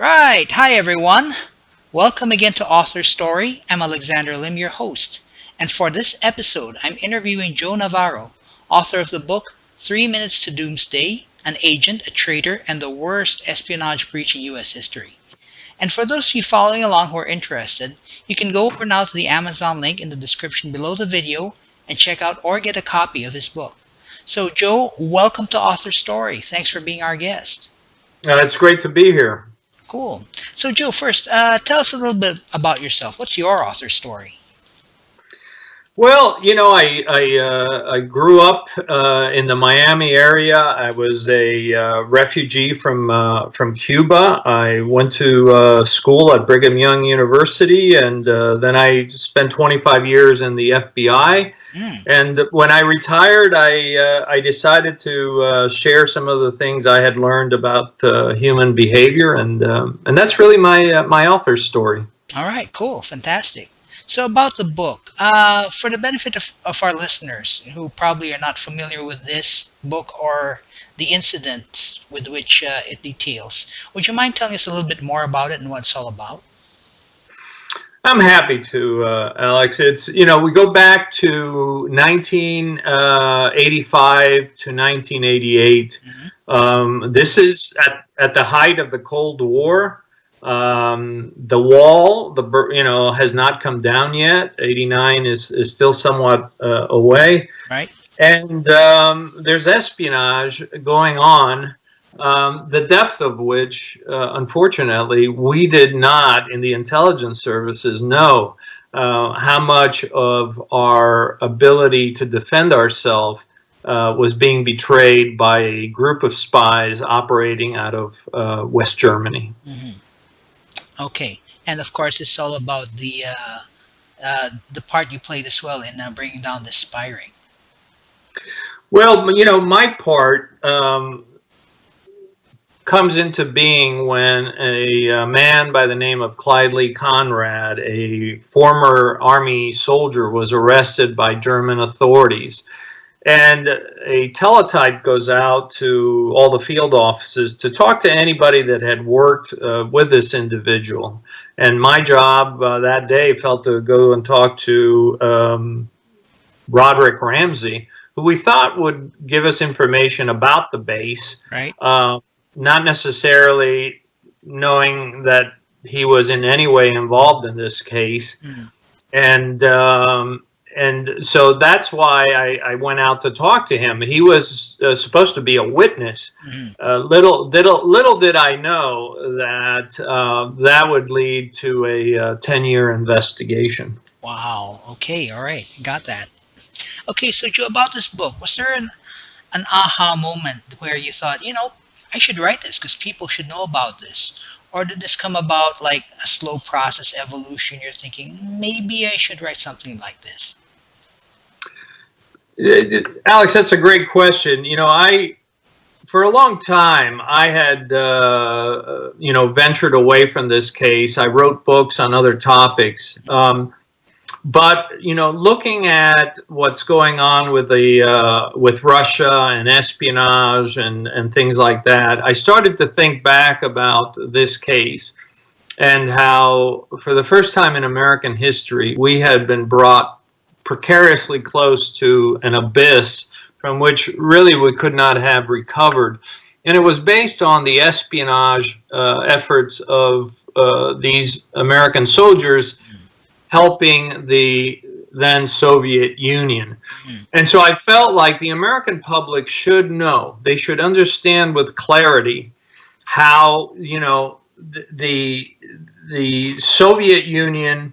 Right. Hi, everyone. Welcome again to AuthorStory. I'm Alexander Lim, your host. And for this episode, I'm interviewing Joe Navarro, author of the book 3 Minutes to Doomsday, An Agent, a Traitor, and the Worst Espionage Breach in U.S. History. And for those of you following along who are interested, you can go over now to the Amazon link in the description below the video and check out or get a copy of his book. So, Joe, welcome to AuthorStory. Thanks for being our guest. It's great to be here. Cool. So, Joe, first, tell us a little bit about yourself. What's your author story? Well, I grew up in the Miami area. I was a refugee from Cuba. I went to school at Brigham Young University, and then I spent 25 years in the FBI. And when I retired, I decided to share some of the things I had learned about human behavior, and that's really my author story. All right, cool, fantastic. So about the book, for the benefit of our listeners who probably are not familiar with this book or the incident with which it details, would you mind telling us a little bit more about it and what it's all about? I'm happy to, Alex. It's, we go back to 1985 to 1988. This is at the height of the Cold War. The wall, has not come down yet. 89 is still somewhat away. Right. And there's espionage going on, the depth of which, unfortunately, we did not, in the intelligence services, know how much of our ability to defend ourselves was being betrayed by a group of spies operating out of West Germany. Okay, and of course, it's all about the part you played as well in bringing down the spy ring. Well, my part comes into being when a man by the name of Clyde Lee Conrad, a former Army soldier, was arrested by German authorities. And a teletype goes out to all the field offices to talk to anybody that had worked with this individual. And my job that day felt to go and talk to Roderick Ramsey, who we thought would give us information about the base, right? Not necessarily knowing that he was in any way involved in this case. And so that's why I went out to talk to him. He was supposed to be a witness. Little did I know that that would lead to a 10-year investigation. Wow. Okay. All right. Got that. Okay. So, Joe, about this book, was there an aha moment where you thought, I should write this because people should know about this? Or did this come about like a slow process evolution? You're thinking, maybe I should write something like this. Alex, that's a great question. For a long time, I had, ventured away from this case. I wrote books on other topics. But, looking at what's going on with with Russia and espionage and things like that, I started to think back about this case and how, for the first time in American history, we had been brought precariously close to an abyss from which really we could not have recovered. And it was based on the espionage efforts of these American soldiers helping the then Soviet Union. And so I felt like the American public should know, they should understand with clarity how, the Soviet Union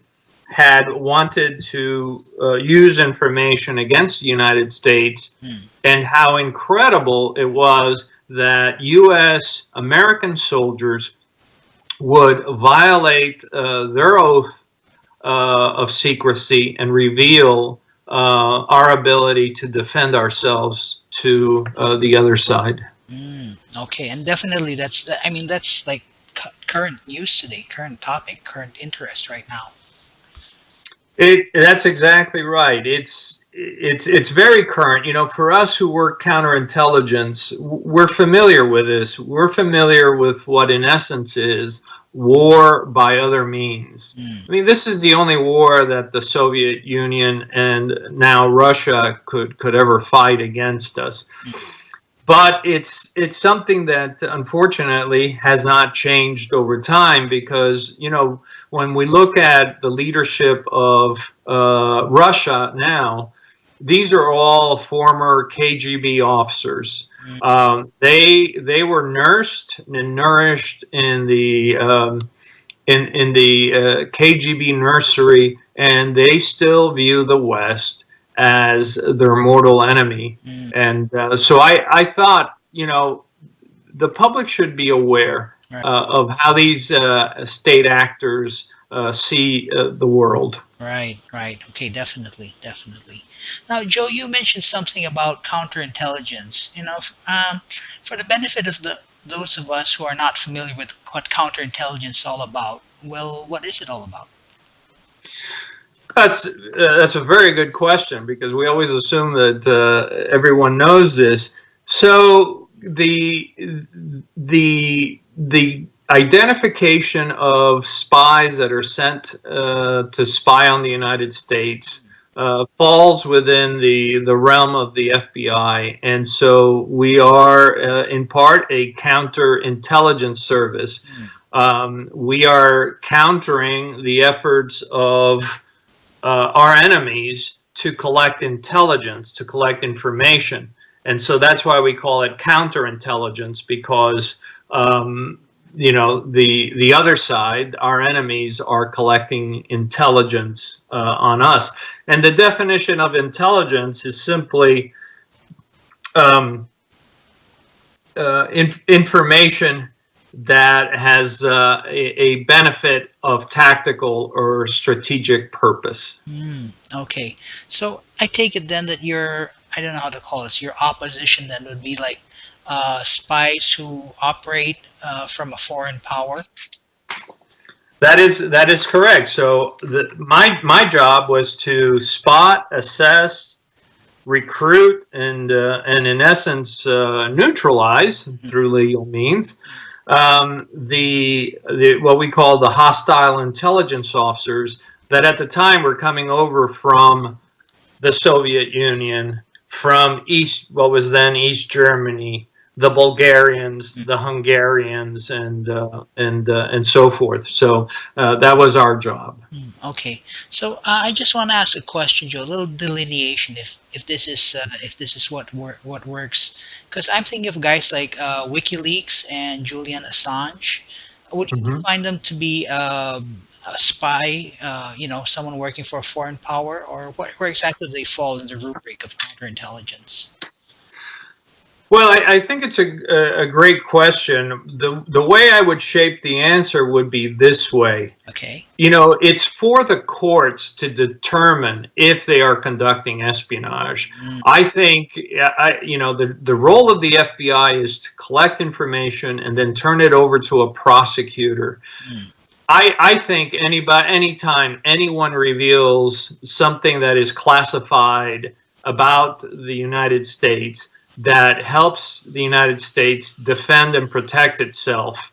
had wanted to use information against the United States, and how incredible it was that U.S. American soldiers would violate their oath of secrecy and reveal our ability to defend ourselves to the other side. Okay, and definitely that's like current news today, current topic, current interest right now. That's exactly right. It's very current. For us who work counterintelligence, we're familiar with this. We're familiar with what, in essence, is war by other means. Mm. I mean, this is the only war that the Soviet Union and now Russia could ever fight against us. But it's something that unfortunately has not changed over time, because, you know, when we look at the leadership of Russia now, these are all former KGB officers. They were nursed and nourished in the KGB nursery, and they still view the West as their mortal enemy. And so I thought, you know, the public should be aware of how these state actors see the world. Right, right. Okay, definitely, definitely. Now, Joe, you mentioned something about counterintelligence. You know, for the benefit of those of us who are not familiar with what counterintelligence is all about, well, what is it all about? That's a very good question, because we always assume that everyone knows this. So the identification of spies that are sent to spy on the United States falls within the realm of the FBI, and so we are in part a counterintelligence service. We are countering the efforts of our enemies to collect intelligence, to collect information. And so that's why we call it counterintelligence, because you know, the other side, our enemies, are collecting intelligence on us. And the definition of intelligence is simply information that has a benefit of tactical or strategic purpose. Okay, so I take it then that I don't know how to call this, your opposition then would be like spies who operate from a foreign power? That is correct. So my job was to spot, assess, recruit, and in essence neutralize through legal means the what we call the hostile intelligence officers that at the time were coming over from the Soviet Union, from what was then East Germany, the Bulgarians, the Hungarians, and so forth. So that was our job. Okay, so I just want to ask a question, Joe. A little delineation, if this is what works, because I'm thinking of guys like WikiLeaks and Julian Assange. Would you find them to be a spy? You know, someone working for a foreign power, or where exactly do they fall in the rubric of counterintelligence? Well, I think it's a great question. The way I would shape the answer would be this way. Okay. You know, it's for the courts to determine if they are conducting espionage. I think, you know, the role of the FBI is to collect information and then turn it over to a prosecutor. I think anytime anyone reveals something that is classified about the United States that helps the United States defend and protect itself,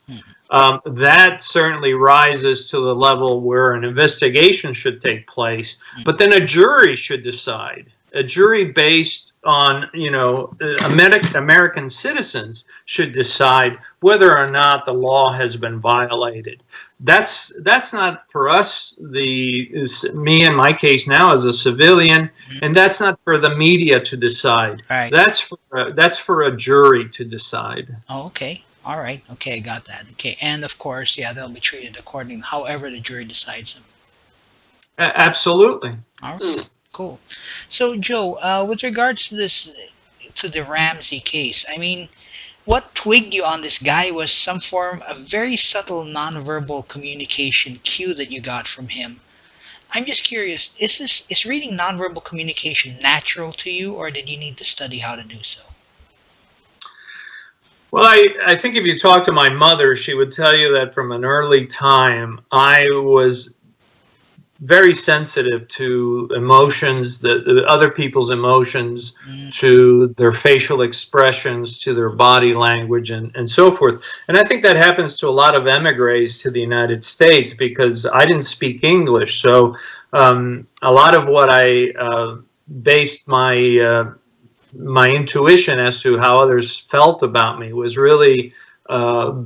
that certainly rises to the level where an investigation should take place. But then a jury should decide. A jury based on, you know, American citizens should decide whether or not the law has been violated. That's not for us, me in my case now as a civilian, and that's not for the media to decide. Right. That's for a jury to decide. Oh, okay. All right. Okay, I got that. Okay, and of course, yeah, they'll be treated according however the jury decides them. Absolutely. All right. Cool. So, Joe, with regards to the Ramsey case, I mean, what twigged you on this guy was some form of very subtle nonverbal communication cue that you got from him. I'm just curious, is reading nonverbal communication natural to you, or did you need to study how to do so? Well, I think if you talk to my mother, she would tell you that from an early time, I was very sensitive to emotions, the other people's emotions, to their facial expressions, to their body language, and so forth. And I think that happens to a lot of emigres to the United States, because I didn't speak English. So a lot of what I based my intuition as to how others felt about me was really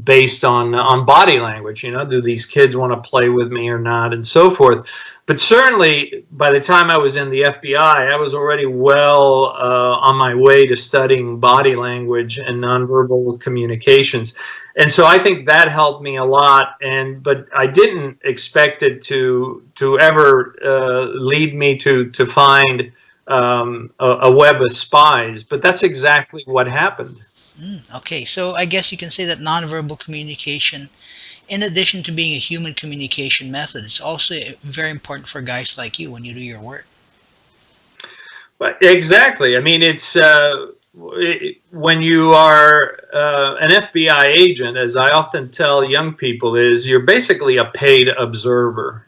based on body language. You know, do these kids want to play with me or not, and so forth. But certainly, by the time I was in the FBI, I was already well on my way to studying body language and nonverbal communications, and so I think that helped me a lot. But I didn't expect it to ever lead me to find a web of spies. But that's exactly what happened. Okay, so I guess you can say that nonverbal communication, in addition to being a human communication method, is also very important for guys like you when you do your work. But exactly. I mean, it's when you are an FBI agent, as I often tell young people, is you're basically a paid observer.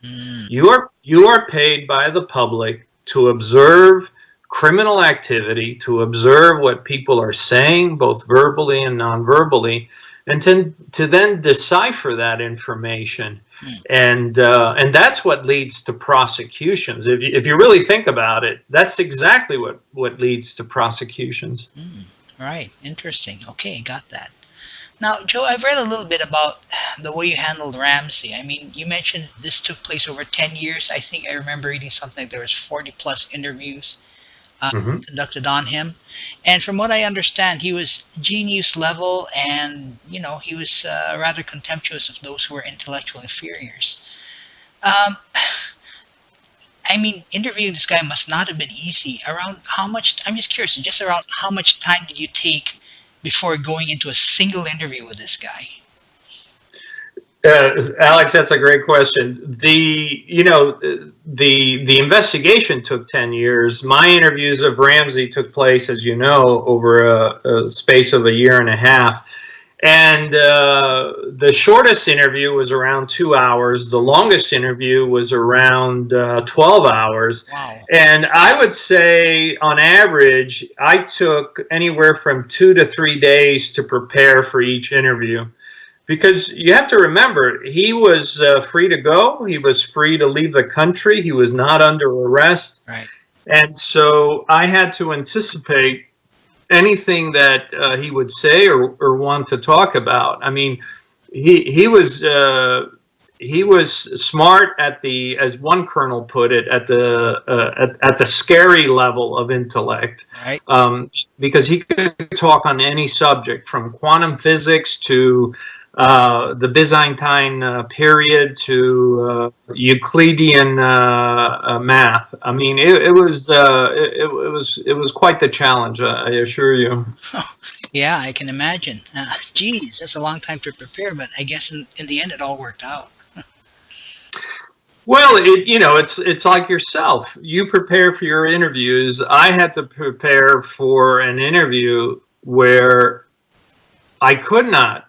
You are paid by the public to observe criminal activity, to observe what people are saying, both verbally and non-verbally, and to then decipher that information. And that's what leads to prosecutions. If you really think about it, that's exactly what leads to prosecutions. Right, interesting. Okay, got that. Now, Joe, I've read a little bit about the way you handled Ramsey. I mean, you mentioned this took place over 10 years. I think I remember reading something like there was 40 plus interviews conducted on him. And from what I understand, he was genius level, and he was rather contemptuous of those who were intellectual inferiors. Um, I mean, interviewing this guy must not have been easy. Around how much? I'm just curious. Just around how much time did you take before going into a single interview with this guy? Alex, that's a great question. The investigation took 10 years. My interviews of Ramsey took place, as you know, over a space of a year and a half. And the shortest interview was around 2 hours. The longest interview was around 12 hours. Wow. And I would say, on average, I took anywhere from 2 to 3 days to prepare for each interview. Because you have to remember, he was free to go. He was free to leave the country. He was not under arrest. Right. And so I had to anticipate anything that he would say or want to talk about. I mean, he was smart at the, as one colonel put it, at the scary level of intellect. Right. Because he could talk on any subject, from quantum physics to the Byzantine period to Euclidean math. I mean, it was quite the challenge, I assure you. Yeah, I can imagine. Geez, that's a long time to prepare, but I guess in the end it all worked out. Well, it's like yourself. You prepare for your interviews. I had to prepare for an interview where I could not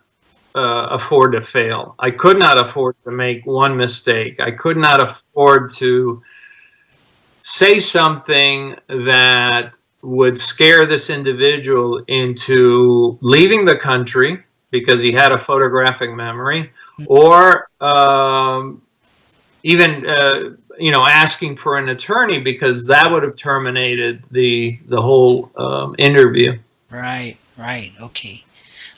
afford to fail. I could not afford to make one mistake. I could not afford to say something that would scare this individual into leaving the country because he had a photographic memory, or even asking for an attorney, because that would have terminated the whole interview. Right.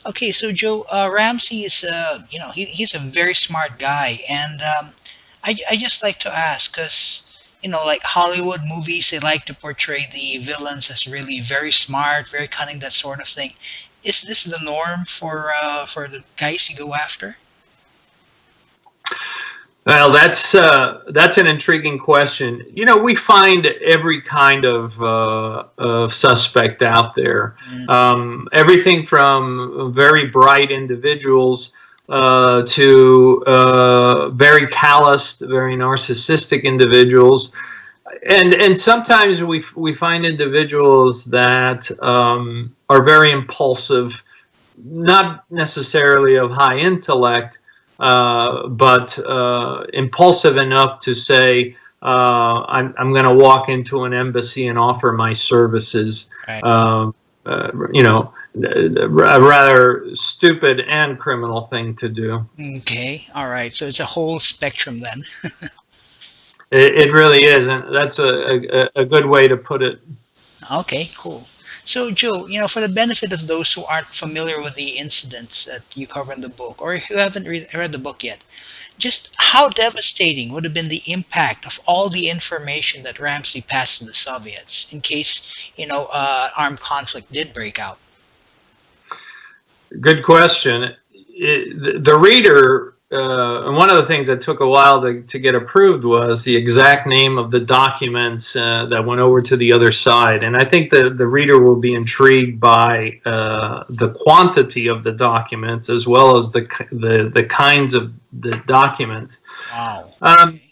Okay, so Joe, Ramsey is, he's a very smart guy, and I just like to ask, because, like Hollywood movies, they like to portray the villains as really very smart, very cunning, that sort of thing. Is this the norm for the guys you go after? Well, that's an intriguing question. We find every kind of suspect out there. Everything from very bright individuals to very calloused, very narcissistic individuals, and sometimes we find individuals that are very impulsive, not necessarily of high intellect, but impulsive enough to say, I'm going to walk into an embassy and offer my services. Right. You know, a rather stupid and criminal thing to do. Okay. All right. So it's a whole spectrum then. It really is, and that's a good way to put it. Okay, cool. So, Joe, for the benefit of those who aren't familiar with the incidents that you cover in the book, or who haven't read the book yet, just how devastating would have been the impact of all the information that Ramsey passed to the Soviets in case, armed conflict did break out? Good question. The reader, and one of the things that took a while to get approved was the exact name of the documents that went over to the other side. And I think the reader will be intrigued by the quantity of the documents as well as the kinds of the documents. Wow.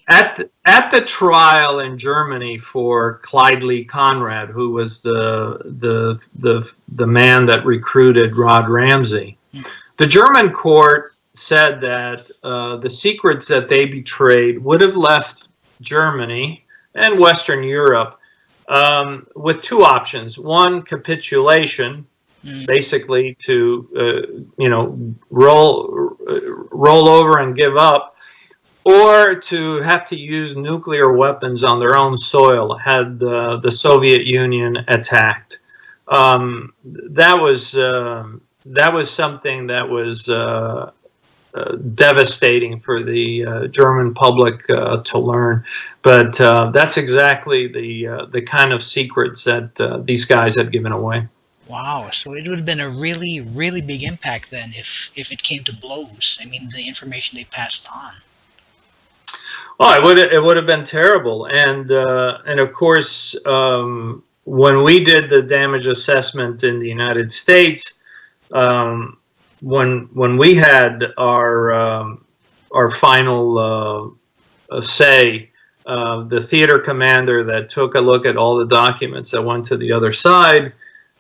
At the trial in Germany for Clyde Lee Conrad, who was the man that recruited Rod Ramsey, the German court said that the secrets that they betrayed would have left Germany and Western Europe with two options: one, capitulation, basically to roll over and give up, or to have to use nuclear weapons on their own soil had the Soviet Union attacked. That was something that was devastating for the German public to learn. But that's exactly the kind of secrets that these guys had given away. Wow. So it would have been a really, really big impact then if it came to blows. I mean, the information they passed on. Oh, it would have been terrible, and of course, when we did the damage assessment in the United States, when we had our final say, the theater commander that took a look at all the documents that went to the other side,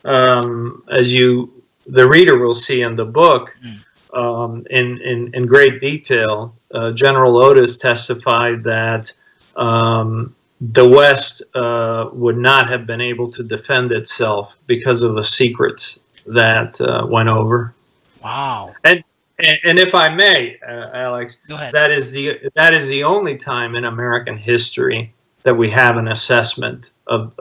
as the reader will see in the book, in great detail. General Otis testified that the West would not have been able to defend itself because of the secrets that went over. Wow. And if I may, Alex, go ahead. that is the only time in American history that we have an assessment of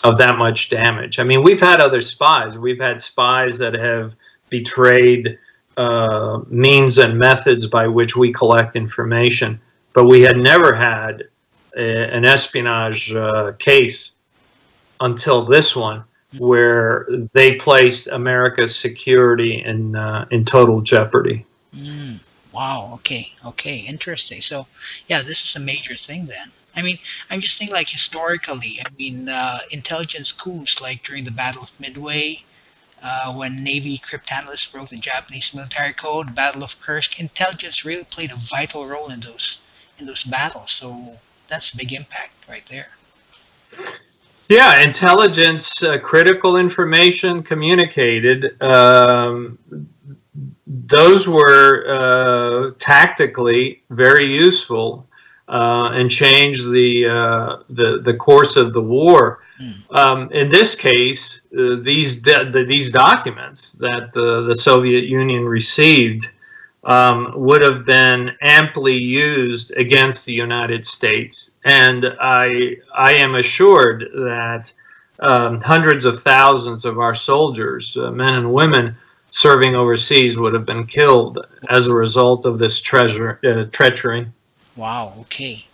that much damage. I mean, we've had other spies. We've had spies that have betrayed means and methods by which we collect information, but we had never had an espionage case until this one, where they placed America's security in total jeopardy. Wow. Okay. Interesting. So, yeah, this is a major thing then. I mean, I'm just thinking like historically. I mean, intelligence coups like during the Battle of Midway, when Navy cryptanalysts broke the Japanese military code, Battle of Kursk, intelligence really played a vital role in those battles. So that's a big impact right there. Yeah, intelligence, critical information communicated. Those were tactically very useful and changed the course of the war. In this case, these documents that the Soviet Union received would have been amply used against the United States, and I am assured that hundreds of thousands of our soldiers, men and women serving overseas, would have been killed as a result of this treachery. Wow. Okay.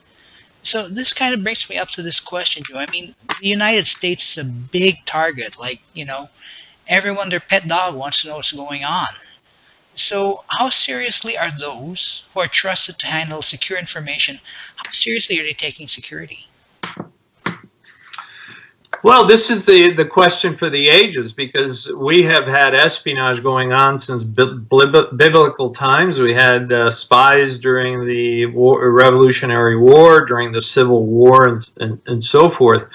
So this kind of brings me up to this question, Joe. I mean, the United States is a big target. Like, everyone, their pet dog wants to know what's going on. So how seriously are those who are trusted to handle secure information, how seriously are they taking security? Well, this is the question for the ages, because we have had espionage going on since biblical times. We had spies during the Revolutionary War, during the Civil War, and so forth.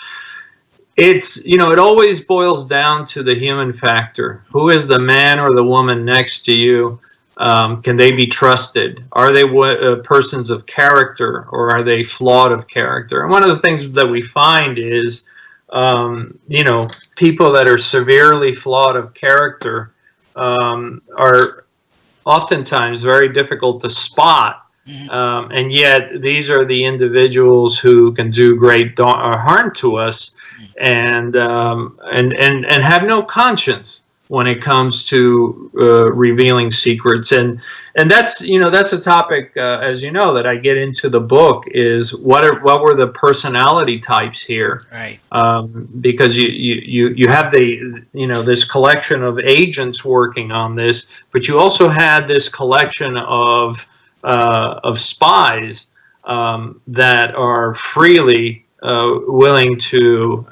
It always boils down to the human factor. Who is the man or the woman next to you? Can they be trusted? Are they persons of character, or are they flawed of character? And one of the things that we find is, people that are severely flawed of character are oftentimes very difficult to spot. And yet these are the individuals who can do great harm to us, and have no conscience when it comes to revealing secrets. And that's a topic, as you know, that I get into the book, is what were the personality types here, right? Because you have this collection of agents working on this, but you also had this collection of spies that are freely willing to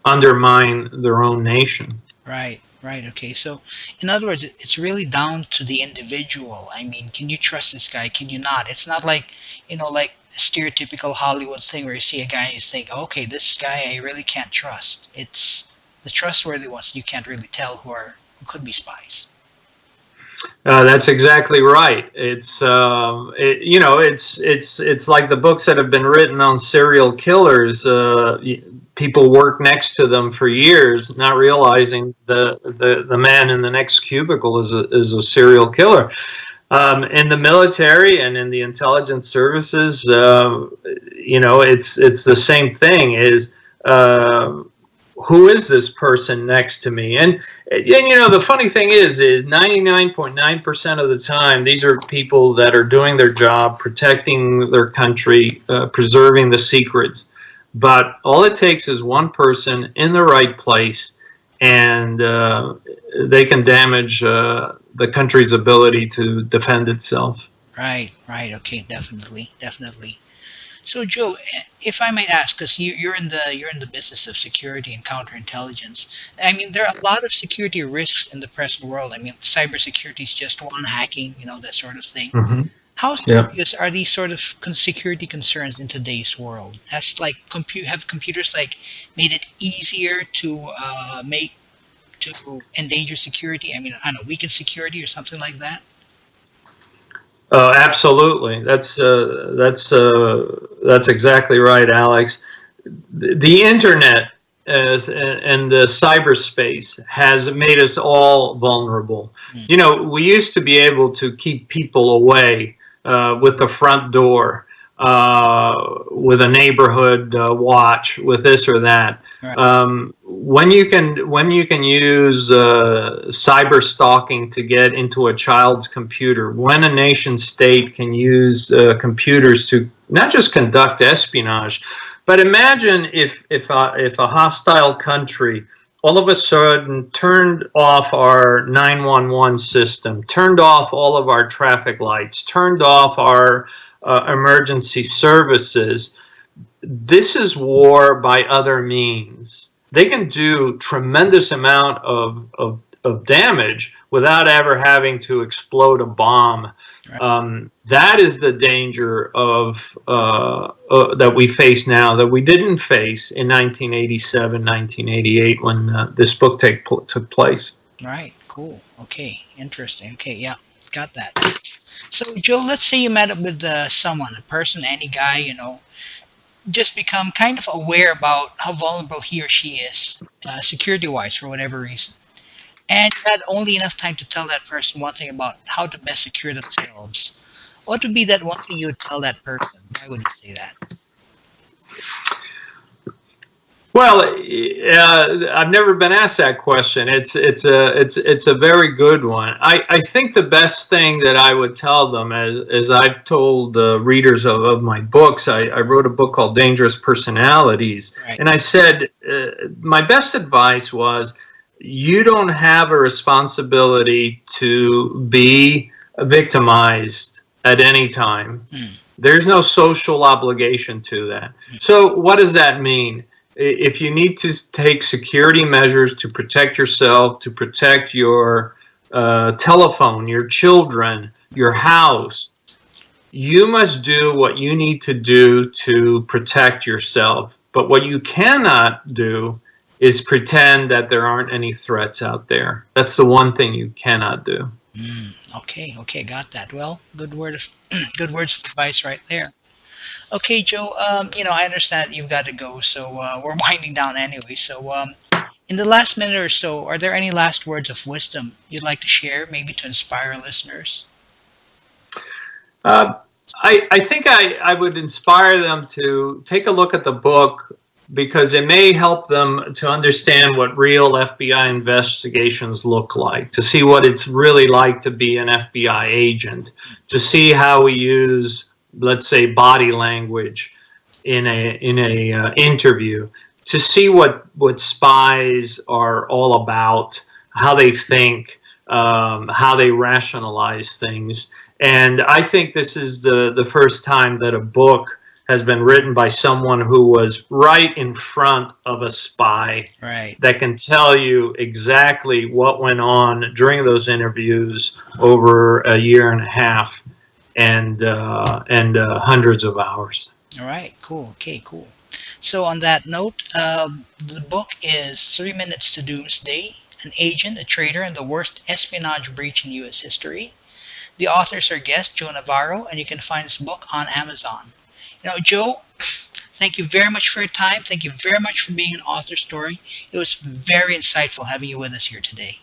undermine their own nation. Right, right. Okay. So, in other words, it's really down to the individual. I mean, can you trust this guy? Can you not? It's not like, like a stereotypical Hollywood thing where you see a guy and you think, okay, this guy I really can't trust. It's the trustworthy ones you can't really tell who could be spies. That's exactly right. It's it's like the books that have been written on serial killers. People work next to them for years, not realizing the man in the next cubicle is a serial killer. In the military and in the intelligence services, it's the same thing. Who is this person next to me? And the funny thing is 99.9% of the time, these are people that are doing their job, protecting their country, preserving the secrets. But all it takes is one person in the right place, and they can damage the country's ability to defend itself. Right, right. Okay, definitely, definitely. So, Joe, if I might ask, because you're in the business of security and counterintelligence, I mean, there are a lot of security risks in the present world. I mean, cybersecurity is just one, hacking, that sort of thing. Mm-hmm. How serious are these sort of security concerns in today's world? Has have computers made it easier to endanger security? I mean, I don't know, weaken security or something like that. Absolutely. That's exactly right, Alex. The internet and the cyberspace has made us all vulnerable. We used to be able to keep people away with the front door, with a neighborhood watch, with this or that. Right. When you can use cyber stalking to get into a child's computer, when a nation state can use computers to not just conduct espionage, but imagine if a hostile country all of a sudden turned off our 911 system, turned off all of our traffic lights, turned off our emergency services. This is war by other means. They can do tremendous amount of damage without ever having to explode a bomb. Right. That is the danger of that we face now that we didn't face in 1987, 1988 when this book took place. Right. Cool. Okay. Interesting. Okay. Yeah. Got that. So, Joe, let's say you met up with someone, a person, any guy, just become kind of aware about how vulnerable he or she is, security-wise, for whatever reason. And you had only enough time to tell that person one thing about how to best secure themselves. What would be that one thing you would tell that person? Why would you say that? Well, I've never been asked that question. It's a very good one. I think the best thing that I would tell them, as I've told readers of my books, I wrote a book called Dangerous Personalities, right. And I said my best advice was, you don't have a responsibility to be victimized at any time. There's no social obligation to that. So what does that mean? If you need to take security measures to protect yourself, to protect your telephone, your children, your house, you must do what you need to do to protect yourself. But what you cannot do is pretend that there aren't any threats out there. That's the one thing you cannot do. Okay, got that. Well, good word of good words of advice right there. Okay, Joe. I understand that you've got to go, so we're winding down anyway. So, in the last minute or so, are there any last words of wisdom you'd like to share, maybe to inspire listeners? Uh, I think I would inspire them to take a look at the book because it may help them to understand what real FBI investigations look like, to see what it's really like to be an FBI agent, to see how we use, let's say, body language in a interview, to see what spies are all about, how they think, how they rationalize things. And I think this is the first time that a book has been written by someone who was right in front of a spy Right. that can tell you exactly what went on during those interviews over a year and a half and hundreds of hours. All right. Cool. Okay. Cool. So on that note, the book is 3 Minutes to Doomsday: An Agent, a Traitor, and the Worst Espionage Breach in U.S. History. The authors are guest Joe Navarro, and you can find this book on Amazon. Joe, thank you very much for your time. Thank you very much for being an author story. It was very insightful having you with us here today.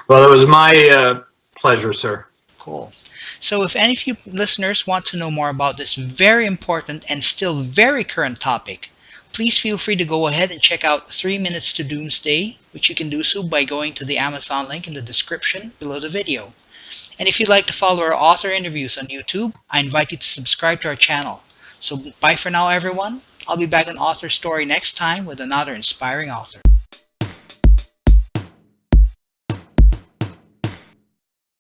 Well, it was my pleasure, sir. Cool. So if any of you listeners want to know more about this very important and still very current topic, please feel free to go ahead and check out 3 Minutes to Doomsday, which you can do so by going to the Amazon link in the description below the video. And if you'd like to follow our author interviews on YouTube, I invite you to subscribe to our channel. So bye for now, everyone. I'll be back on Author Story next time with another inspiring author.